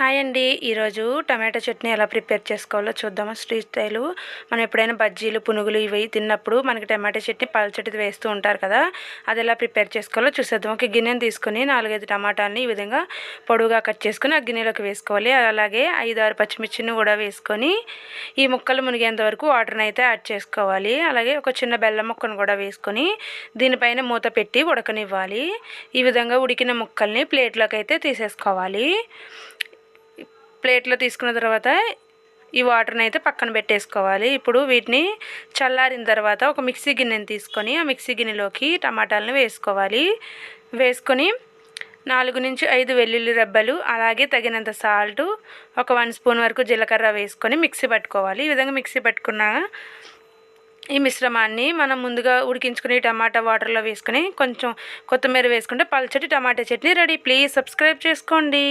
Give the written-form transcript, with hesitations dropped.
Hi అండి. ఈరోజు tomato chutney ఎలా ప్రిపేర్ చేసుకోవాలో చూద్దాము. Street style. మనం ఎప్పుడైనా బజ్జీలు, పునుగులు ఇవి తిన్నప్పుడు మనకి టమాటో చట్నీ పల్చటిది వేస్తూ ఉంటారు కదా, అది ఎలా ప్రిపేర్ చేసుకోవాలో చూసేద్దాం. ఒక గిన్నెని తీసుకొని 4-5 టమాటాలని ఈ విధంగా పొడవుగా కట్ చేసుకొని ఆ గిన్నెలోకి వేసుకోవాలి. అలాగే 5-6 పచ్చిమిర్చిని కూడా వేసుకొని ఈ ముక్కలు మునిగేంత వరకు వాటర్ని అయితే యాడ్ చేసుకోవాలి. అలాగే ఒక చిన్న బెల్లం ముక్కను కూడా వేసుకొని దీనిపైన మూత పెట్టి ఉడకనివ్వాలి. ఈ విధంగా ఉడికిన ముక్కల్ని ప్లేట్లోకి అయితే తీసేసుకోవాలి. ప్లేట్లో తీసుకున్న తర్వాత ఈ వాటర్ని అయితే పక్కన పెట్టేసుకోవాలి. ఇప్పుడు వీటిని చల్లారిన తర్వాత ఒక మిక్సీ గిన్నెని తీసుకొని ఆ మిక్సీ గిన్నెలోకి టమాటాలను వేసుకోవాలి. వేసుకొని 4-5 వెల్లుల్లి రెబ్బలు, అలాగే తగినంత సాల్టు, ఒక 1 స్పూన్ వరకు జీలకర్ర వేసుకొని మిక్సీ పట్టుకోవాలి. ఈ విధంగా మిక్సీ పట్టుకున్న ఈ మిశ్రమాన్ని మనం ముందుగా ఉడికించుకుని టమాటా వాటర్లో వేసుకొని కొంచెం కొత్తిమీర వేసుకుంటే పల్చటి టమాటా చట్నీ రెడీ. ప్లీజ్ సబ్స్క్రైబ్ చేసుకోండి.